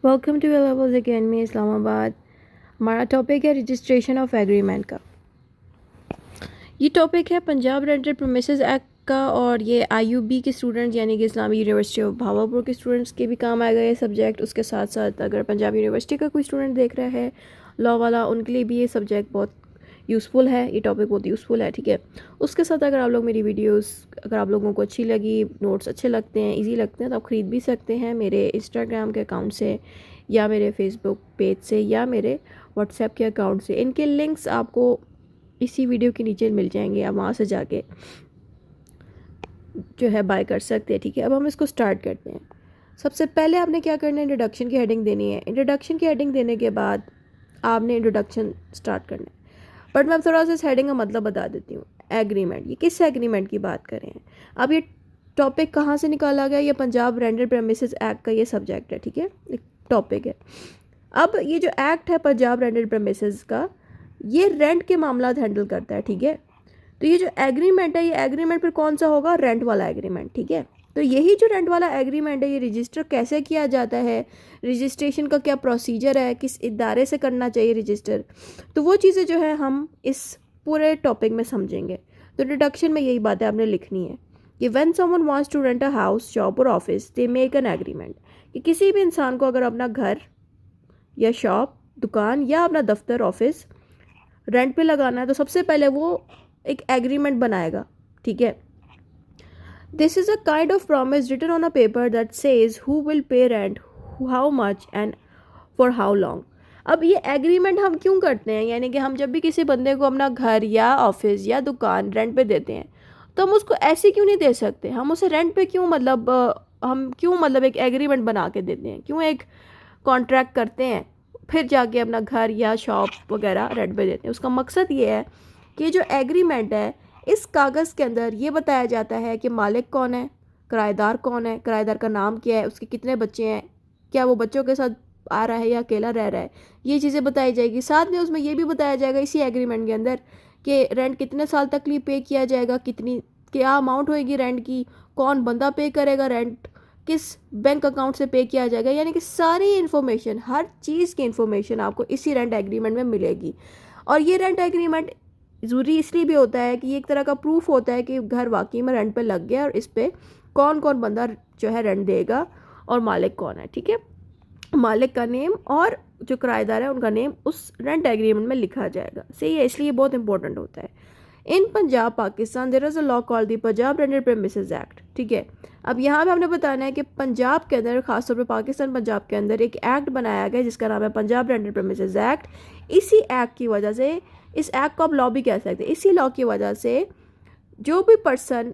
Welcome to Lovells Academy Islamabad. हमारा topic है registration of agreement का। ये टॉपिक है पंजाब रेंटल प्रीमिसेस एक्ट का, और ये आईयूबी के स्टूडेंट्स यानी कि इस्लामी यूनिवर्सिटी ऑफ भावलपुर के स्टूडेंट्स के भी काम आएगा ये सब्जेक्ट। उसके साथ साथ अगर पंजाब यूनिवर्सिटी का कोई स्टूडेंट देख रहा है लॉ वाला, उनके लिए भी ये सब्जेक्ट बहुत यूज़फुल है, ये टॉपिक बहुत यूज़फुल है। ठीक है, उसके साथ अगर आप लोग मेरी वीडियोस अगर आप लोगों को अच्छी लगी, नोट्स अच्छे लगते हैं, इजी लगते हैं, तो आप ख़रीद भी सकते हैं मेरे इंस्टाग्राम के अकाउंट से या मेरे फेसबुक पेज से या मेरे व्हाट्सएप के अकाउंट से। इनके लिंक्स आपको इसी वीडियो के नीचे मिल जाएंगे, आप वहाँ से जाके जो है बाय कर सकते हैं। ठीक है, अब हम इसको स्टार्ट करते हैं। सबसे पहले आपने क्या करना है, इंट्रोडक्शन की हेडिंग देनी है। इंट्रोडक्शन की हेडिंग देने के बाद आपने इंट्रोडक्शन स्टार्ट करना है। बट मैं थोड़ा सा इस हेडिंग का मतलब बता देती हूँ। एग्रीमेंट, ये किस एग्रीमेंट की बात कर रहे हैं। अब ये टॉपिक कहाँ से निकाला गया, ये पंजाब रेंटल प्रीमिसेस एक्ट का ये सब्जेक्ट है। ठीक है, एक टॉपिक है। अब ये जो एक्ट है पंजाब रेंटल प्रीमिसेस का, ये रेंट के मामला हैंडल करता है। ठीक है, तो ये जो एग्रीमेंट है, ये एग्रीमेंट फिर कौन सा होगा, रेंट वाला एग्रीमेंट। ठीक है, तो यही जो रेंट वाला एग्रीमेंट है, ये रजिस्टर कैसे किया जाता है, रजिस्ट्रेशन का क्या प्रोसीजर है, किस इदारे से करना चाहिए रजिस्टर, तो वो चीज़ें जो है हम इस पूरे टॉपिक में समझेंगे। तो इंट्रोडक्शन में यही बातें आपने लिखनी है कि when someone wants to rent a house, shop और office, they make an agreement. कि किसी भी इंसान को अगर अपना घर या शॉप, दुकान या अपना दफ्तर, ऑफिस रेंट पे लगाना है, तो सबसे पहले वो एक एग्रीमेंट बनाएगा। ठीक है, this is a kind of promise written on a paper that says who will pay rent, how much and for how long. अब ये एग्रीमेंट हम क्यों करते हैं, यानी कि हम जब भी किसी बंदे को अपना घर या ऑफिस या दुकान रेंट पे देते हैं, तो हम उसको ऐसे क्यों नहीं दे सकते, हम उसे रेंट पे क्यों हम क्यों एक एग्रीमेंट बना के देते हैं, क्यों एक कॉन्ट्रैक्ट करते हैं, फिर जाके अपना घर या शॉप वगैरह रेंट पे देते हैं। उसका मकसद ये है कि जो एग्रीमेंट है, इस कागज़ के अंदर ये बताया जाता है कि मालिक कौन है, किराएदार कौन है, किराएदार का नाम क्या है, उसके कितने बच्चे हैं, क्या वो बच्चों के साथ आ रहा है या अकेला रह रहा है, ये चीज़ें बताई जाएगी। साथ में उसमें ये भी बताया जाएगा इसी एग्रीमेंट के अंदर कि रेंट कितने साल तक लिए पे किया जाएगा, कितनी क्या अमाउंट होएगी रेंट की, कौन बंदा पे करेगा रेंट, किस बैंक अकाउंट से पे किया जाएगा, यानी कि सारी इन्फॉर्मेशन, हर चीज़ की इन्फॉर्मेशन आपको इसी रेंट एग्रीमेंट में मिलेगी। और ये रेंट एग्रीमेंट ज़रूरी इसलिए भी होता है कि ये एक तरह का प्रूफ होता है कि घर वाकई में रेंट पे लग गया और इस पर कौन कौन बंदा जो है रेंट देगा और मालिक कौन है। ठीक है, मालिक का नेम और जो किराएदार है उनका नेम उस रेंट एग्रीमेंट में लिखा जाएगा। सही है, इसलिए बहुत इंपॉर्टेंट होता है। In Punjab Pakistan there is a law called the Punjab rental premises act. ठीक है, अब यहाँ पे हमने बताना है कि पंजाब के अंदर, खासतौर पे पाकिस्तान पंजाब के अंदर एक एक्ट बनाया गया जिसका नाम है पंजाब रेंटल प्रीमिसेस एक्ट। इसी एक्ट की वजह से, इस एक्ट को आप लॉ भी कह सकते हैं, इसी लॉ की वजह से जो भी पर्सन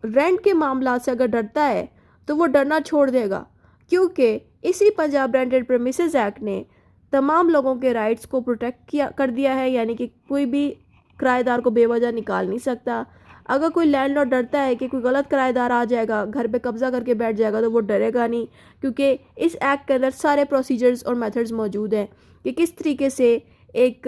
रेंट के मामला से अगर डरता है तो वो डरना छोड़ देगा, क्योंकि इसी पंजाब रेंटल प्रीमिसेस एक्ट ने तमाम लोगों के राइट्स को प्रोटेक्ट कर दिया है। यानी कि कोई भी किराएदार को बेवजह निकाल नहीं सकता। अगर कोई लैंडलॉर्ड डरता है कि कोई गलत किराएदार आ जाएगा, घर पे कब्जा करके बैठ जाएगा, तो वो डरेगा नहीं, क्योंकि इस एक्ट के अंदर सारे प्रोसीजर्स और मेथड्स मौजूद हैं कि किस तरीके से एक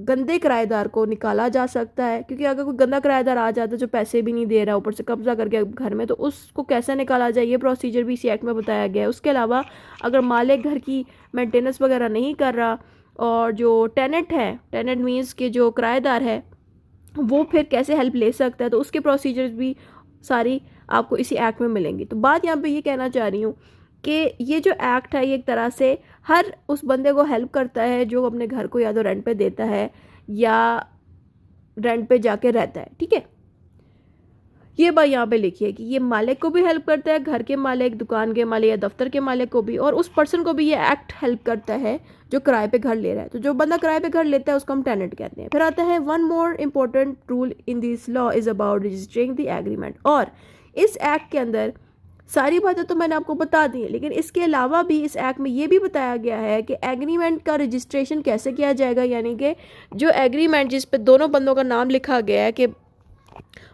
गंदे किराएदार को निकाला जा सकता है। क्योंकि अगर कोई गंदा किराएदार आ जाता है जो पैसे भी नहीं दे रहा, ऊपर से कब्जा करके घर में, तो उसको कैसे निकाला जाए, ये प्रोसीजर भी इसी एक्ट में बताया गया है। उसके अलावा अगर मालिक घर की मेंटेनेंस वगैरह नहीं कर रहा और जो टेनेंट है, टेनेंट मीन्स के जो किराएदार है, वो फिर कैसे हेल्प ले सकता है, तो उसके प्रोसीजर्स भी सारी आपको इसी एक्ट में मिलेंगी। तो बात यहाँ पे ये कहना चाह रही हूँ कि ये जो एक्ट है, ये एक तरह से हर उस बंदे को हेल्प करता है जो अपने घर को या तो रेंट पे देता है या रेंट पे जाके रहता है। ठीक है, ये बात यहाँ पे लिखी है कि ये मालिक को भी हेल्प करता है, घर के मालिक, दुकान के मालिक या दफ्तर के मालिक को भी, और उस पर्सन को भी ये एक्ट हेल्प करता है जो किराए पे घर ले रहा है। तो जो बंदा किराए पे घर लेता है उसको हम टेनेंट कहते हैं। फिर आता है one more important rule in this law is about registering the agreement. और इस एक्ट के अंदर सारी बातें तो मैंने आपको बता दी हैं, लेकिन इसके अलावा भी इस एक्ट में ये भी बताया गया है कि एग्रीमेंट का रजिस्ट्रेशन कैसे किया जाएगा। यानी कि जो एग्रीमेंट जिस पे दोनों बंदों का नाम लिखा गया है कि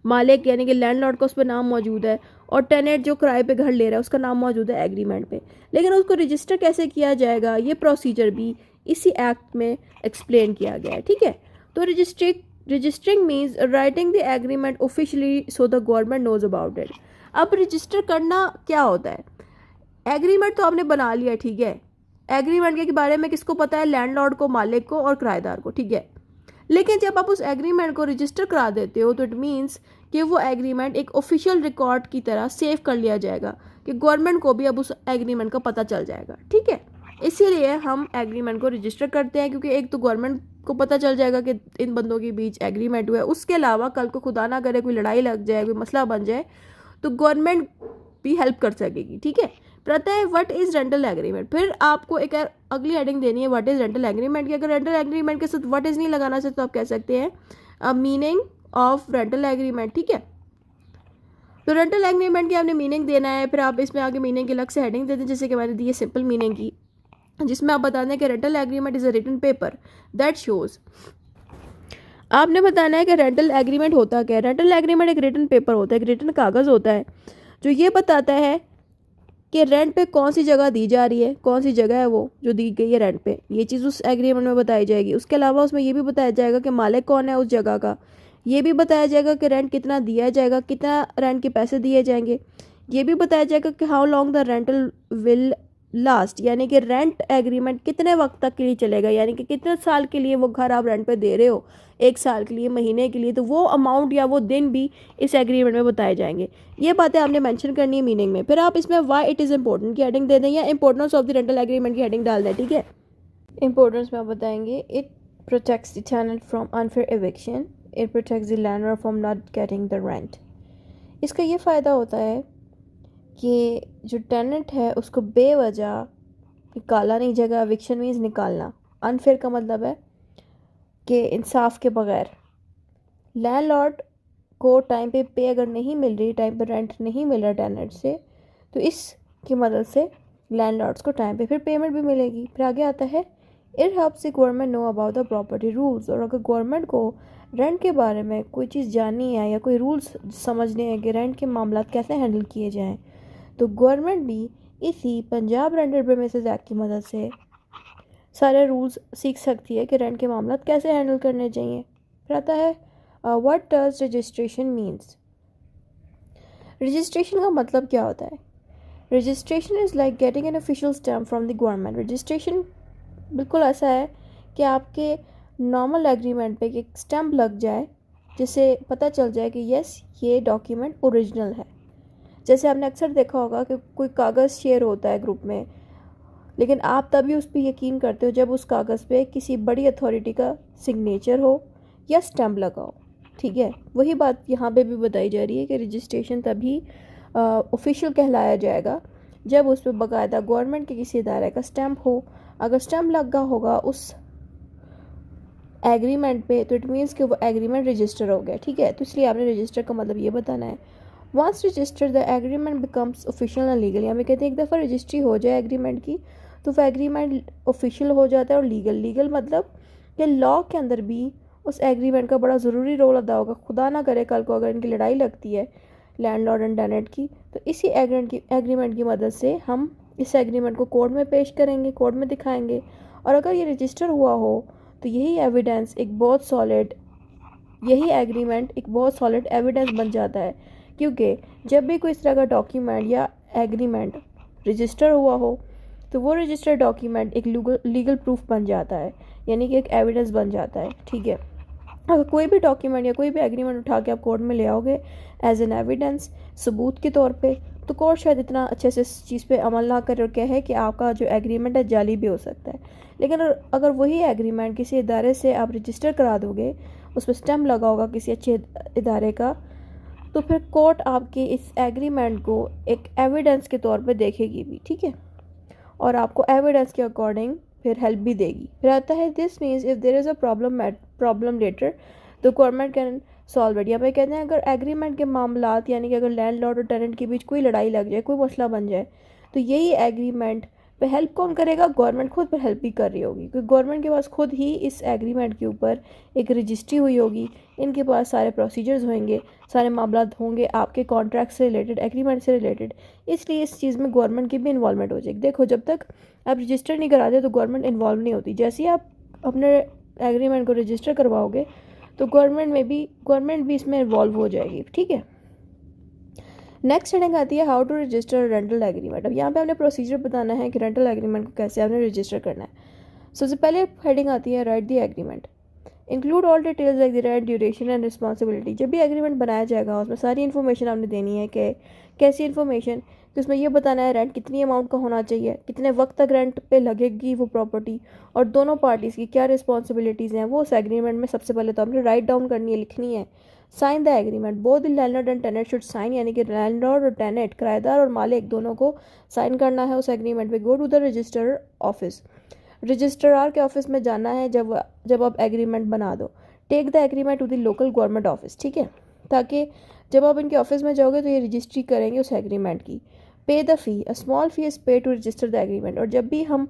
मालिक यानी कि लैंडलॉर्ड का उस पर नाम मौजूद है और टेनेंट जो किराए पे घर ले रहा है उसका नाम मौजूद है एग्रीमेंट पे, लेकिन उसको रजिस्टर कैसे किया जाएगा, ये प्रोसीजर भी इसी एक्ट में एक्सप्लेन किया गया है। ठीक है, तो registering means writing the agreement officially so the government knows about it. अब रजिस्टर करना क्या होता है, एग्रीमेंट तो आपने बना लिया, ठीक है, एग्रीमेंट के बारे में किसको पता है? लैंडलॉर्ड को, मालिक को और किराएदार को, ठीक है। लेकिन जब आप उस एग्रीमेंट को रजिस्टर करा देते हो तो इट मीन्स कि वो एग्रीमेंट एक ऑफिशियल रिकॉर्ड की तरह सेव कर लिया जाएगा, कि गवर्नमेंट को भी अब उस एग्रीमेंट का पता चल जाएगा, ठीक है। इसीलिए हम एग्रीमेंट को रजिस्टर करते हैं, क्योंकि एक तो गवर्नमेंट को पता चल जाएगा कि इन बंदों के बीच एग्रीमेंट हुआ है। उसके अलावा कल को खुदा ना करे कोई लड़ाई लग जाए, कोई मसला बन जाए, तो गवर्नमेंट भी हेल्प कर सकेगी, ठीक है। पता है व्हाट इज रेंटल एग्रीमेंट। फिर आपको एक अगली हेडिंग देनी है व्हाट इज रेंटल एग्रीमेंट की। अगर रेंटल एग्रीमेंट के साथ व्हाट इज नहीं लगाना चाहिए तो आप कह सकते हैं मीनिंग ऑफ रेंटल एग्रीमेंट, ठीक है। तो रेंटल एग्रीमेंट की आपने मीनिंग देना है, फिर आप इसमें आगे मीनिंग की अलग से हेडिंग देते हैं, जैसे कि मैंने दी है सिंपल मीनिंग की, जिसमें आप बताना है कि rental agreement is a written paper that shows. आपने बताना है कि रेंटल एग्रीमेंट होता क्या है। रेंटल एग्रीमेंट एक रिटन पेपर होता है, एक रिटन कागज़ होता है जो ये बताता है कि रेंट पे कौन सी जगह दी जा रही है, कौन सी जगह है वो जो दी गई है रेंट पे, ये चीज़ उस एग्रीमेंट में बताई जाएगी। उसके अलावा उसमें ये भी बताया जाएगा कि मालिक कौन है उस जगह का, ये भी बताया जाएगा कि रेंट कितना दिया जाएगा, कितना रेंट के पैसे दिए जाएंगे, ये भी बताया जाएगा कि how long the rental will last, यानी कि रेंट एग्रीमेंट कितने वक्त तक के लिए चलेगा, यानी कि कितने साल के लिए वो घर आप रेंट पे दे रहे हो, 1 साल के लिए, महीने के लिए, तो वो अमाउंट या वो दिन भी इस एग्रीमेंट में बताए जाएंगे। ये बातें आपने मेंशन करनी है मीनिंग में। फिर आप इसमें वाई इट इज़ इंपॉर्टेंट की हेडिंग दे दें या importance of the rental agreement की हेडिंग डाल दें, ठीक है। इंपॉर्टेंस में आप बताएंगे it protects the tenant from unfair eviction, it protects the landlord from not getting the rent. इसका ये फ़ायदा होता है कि जो टेनेंट है उसको बेवजह निकाला नहीं जाएगा। एविक्शन मीन्स निकालना, अनफेयर का मतलब है कि इंसाफ के बगैर। लैंडलॉर्ड को टाइम पे अगर नहीं मिल रही, टाइम पे रेंट नहीं मिल रहा टेनेंट से, तो इसकी मदद से लैंडलॉर्ड्स को टाइम पे फिर पेमेंट भी मिलेगी। फिर आगे आता है it helps the government know about the property rules. और अगर गवर्नमेंट को रेंट के बारे में कोई चीज़ जाननी है या कोई रूल्स समझने हैं कि रेंट के मामला कैसे हैंडल किए जाएँ, तो गवर्नमेंट भी इसी पंजाब रेंटल प्रेमिसेस एक्ट की मदद से सारे रूल्स सीख सकती है कि रेंट के मामला कैसे हैंडल करने चाहिए। फिर आता है what does registration means. Registration का मतलब क्या होता है? Registration is like getting an official stamp from the government. Registration बिल्कुल ऐसा है कि आपके नॉर्मल एग्रीमेंट पे एक स्टैम्प लग जाए जिससे पता चल जाए कि यस ये डॉक्यूमेंट ओरिजिनल है। जैसे आपने अक्सर देखा होगा कि कोई कागज़ शेयर होता है ग्रुप में, लेकिन आप तभी उस पर यकीन करते हो जब उस कागज़ पे किसी बड़ी अथॉरिटी का सिग्नेचर हो या स्टैम्प लगा हो, ठीक है। वही बात यहाँ पे भी बताई जा रही है कि रजिस्ट्रेशन तभी ऑफिशियल कहलाया जाएगा जब उस पर बाकायदा गवर्नमेंट के किसी इदारे का स्टैम्प हो। अगर स्टैम्प लगा होगा उस एग्रीमेंट पे तो इट मीन्स कि वो एग्रीमेंट रजिस्टर हो गया, ठीक है। तो इसलिए आपने रजिस्टर का मतलब ये बताना है। Once register the agreement becomes official and legal. हमें कहते हैं एक दफ़ा रजिस्ट्री हो जाए एग्रीमेंट की तो वो एग्रीमेंट ऑफिशियल हो जाता है और लीगल। लीगल मतलब कि लॉ के अंदर भी उस एग्रीमेंट का बड़ा ज़रूरी रोल अदा होगा। खुदा ना करे कल को अगर इनकी लड़ाई लगती है लैंडलॉर्ड एंड टेनेंट की, तो इसी एग्रीमेंट की मदद से हम इस एग्रीमेंट को कोर्ट में पेश करेंगे, कोर्ट में दिखाएंगे, और अगर ये रजिस्टर हुआ हो तो यही एविडेंस एक बहुत सॉलिड, यही एग्रीमेंट एक बहुत सॉलिड एविडेंस बन जाता है। क्योंकि जब भी कोई इस तरह का डॉक्यूमेंट या एग्रीमेंट रजिस्टर हुआ हो तो वो रजिस्टर्ड डॉक्यूमेंट एक लीगल प्रूफ बन जाता है, यानी कि एक एविडेंस बन जाता है, ठीक है। अगर कोई भी डॉक्यूमेंट या कोई भी एग्रीमेंट उठा के आप कोर्ट में ले आओगे एज एन एविडेंस, सबूत के तौर पे, तो कोर्ट शायद इतना अच्छे से इस चीज़ पे अमल ना कर रखे है कि आपका जो एग्रीमेंट है जाली भी हो सकता है। लेकिन अगर वही एग्रीमेंट किसी इदारे से आप रजिस्टर करा दोगे, उस पर स्टैम्प लगा होगा किसी अच्छे इदारे का, तो फिर कोर्ट आपके इस एग्रीमेंट को एक एविडेंस के तौर पे देखेगी भी, ठीक है, और आपको एविडेंस के अकॉर्डिंग फिर हेल्प भी देगी। फिर आता है this means if there is a problem later तो गवर्नमेंट कैन सॉल्व इट। यहाँ पे कहते हैं अगर एग्रीमेंट के मामलात, यानी कि अगर लैंडलॉर्ड और टेनेंट के बीच कोई लड़ाई लग जाए, कोई मसला बन जाए, तो यही एग्रीमेंट पे हेल्प कौन करेगा? गवर्नमेंट खुद पर हेल्प भी कर रही होगी, क्योंकि गवर्नमेंट के पास खुद ही इस एग्रीमेंट के ऊपर एक रजिस्ट्री हुई होगी, इनके पास सारे प्रोसीजर्स होंगे, सारे मामलात होंगे आपके कॉन्ट्रैक्ट से रिलेटेड, एग्रीमेंट से रिलेटेड। इसलिए इस चीज़ में गवर्नमेंट की भी इन्वॉल्वमेंट हो जाएगी। देखो जब तक आप रजिस्टर नहीं कराते तो गवर्नमेंट इन्वॉल्व नहीं होती। जैसे ही आप अपने एग्रीमेंट को रजिस्टर करवाओगे तो गवर्नमेंट भी इसमें इन्वॉल्व हो जाएगी, ठीक है। नेक्स्ट हेडिंग आती है how to register rental agreement. अब यहाँ पे हमने प्रोसीजर बताना है कि रेंटल एग्रीमेंट को कैसे आपने रजिस्टर करना है। सबसे पहले हेडिंग आती है right the agreement, include all details like the rent, duration and responsibility. जब भी एग्रीमेंट बनाया जाएगा उसमें सारी इन्फॉर्मेशन आपने देनी है कि कैसी इन्फॉर्मेशन, कि उसमें ये बताना है रेंट कितनी अमाउंट का होना चाहिए, कितने वक्त तक रेंट पे लगेगी वो प्रॉपर्टी, और दोनों पार्टीज़ की क्या रिस्पॉन्सिबिलिटीज़ हैं वो उस एग्रीमेंट में सबसे पहले तो आपने राइट डाउन करनी है, लिखनी है। Sign the agreement, both the landlord and tenant should sign, यानी कि लैंडलॉर्ड और टेनेंट, किराएदार और मालिक दोनों को साइन करना है उस एग्रीमेंट पे। Go to the register office, registrar के ऑफिस में जाना है जब आप एग्रीमेंट बना दो। Take the agreement to the local government office, ठीक है, ताकि जब आप इनके ऑफिस में जाओगे तो ये रजिस्ट्री करेंगे उस एग्रीमेंट की। पे the fee, a small fee is पे टू रजिस्टर द एग्रीमेंट। और जब भी हम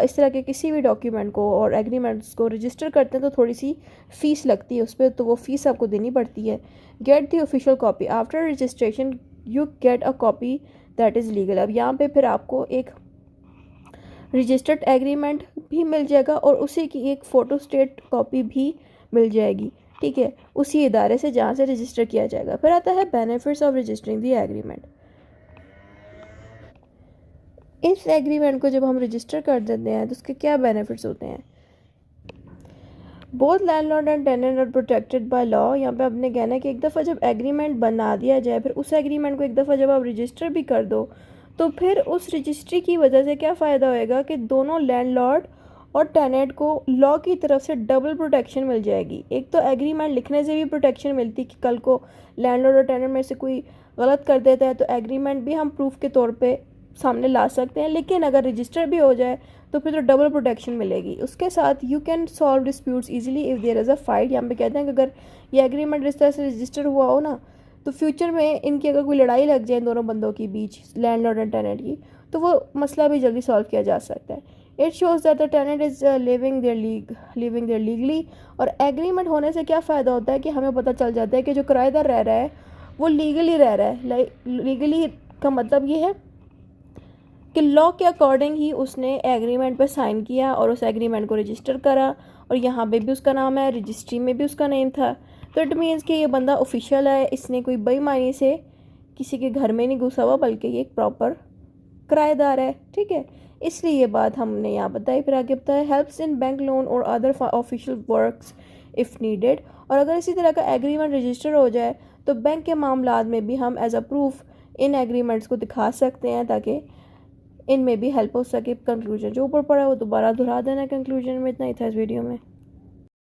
इस तरह के किसी भी डॉक्यूमेंट को और एग्रीमेंट्स को रजिस्टर करते हैं तो थोड़ी सी फ़ीस लगती है उस पर, तो वो फ़ीस आपको देनी पड़ती है। Get the official copy, after registration you get a copy that is legal. अब यहाँ पे फिर आपको एक रजिस्टर्ड एग्रीमेंट भी मिल जाएगा और उसी की एक फ़ोटो स्टेट कॉपी भी मिल जाएगी, ठीक है, उसी इदारे से जहाँ से रजिस्टर किया जाएगा। फिर आता है benefits of registering the agreement. इस एग्रीमेंट को जब हम रजिस्टर कर देते हैं तो उसके क्या बेनिफिट्स होते हैं। Both landlord and tenant are protected by law. यहाँ पे आपने कहना है कि एक दफ़ा जब एग्रीमेंट बना दिया जाए, फिर उस एग्रीमेंट को एक दफ़ा जब आप रजिस्टर भी कर दो, तो फिर उस रजिस्ट्री की वजह से क्या फ़ायदा होएगा कि दोनों लैंडलॉर्ड और टेनेंट को लॉ की तरफ से डबल प्रोटेक्शन मिल जाएगी। एक तो एग्रीमेंट लिखने से भी प्रोटेक्शन मिलती कि कल को लैंडलॉर्ड और टेनेंट में से कोई गलत कर देता है तो एग्रीमेंट भी हम प्रूफ के तौर पे सामने ला सकते हैं, लेकिन अगर रजिस्टर भी हो जाए तो फिर तो डबल प्रोटेक्शन मिलेगी। उसके साथ you can solve disputes easily if there is a fight. यहाँ पे कहते हैं कि अगर ये एग्रीमेंट इस तरह से रजिस्टर हुआ हो ना, तो फ्यूचर में इनकी अगर कोई लड़ाई लग जाए दोनों बंदों के बीच, लैंडलॉर्ड एंड टेनेंट की, तो वो मसला भी जल्दी सॉल्व किया जा सकता है। It shows that the tenant is living there legally. और एग्रीमेंट होने से क्या फ़ायदा होता है कि हमें पता चल जाता है कि जो किराएदार रह रहा है वो लीगली रह रहा है। लीगली का मतलब ये है कि लॉ के अकॉर्डिंग ही उसने एग्रीमेंट पर साइन किया और उस एग्रीमेंट को रजिस्टर करा, और यहाँ पे भी उसका नाम है, रजिस्ट्री में भी उसका नेम था। तो इट मीन्स कि ये बंदा ऑफिशियल है, इसने कोई बेईमानी से किसी के घर में नहीं घुसा हुआ, बल्कि ये एक प्रॉपर किराएदार है, ठीक है। इसलिए ये बात हमने यहाँ बताई। फिर आगे बताया हेल्प्स इन बैंक लोन और other official works if needed. और अगर इसी तरह का एग्रीमेंट रजिस्टर हो जाए तो बैंक के मामलात में भी हम एज अ प्रूफ इन एग्रीमेंट्स को दिखा सकते हैं, ताकि इनमें भी हेल्प हो सके। कंक्लूजन जो ऊपर पड़ा है वो दोबारा दोहरा देना। कंक्लूजन में इतना ही था इस वीडियो में।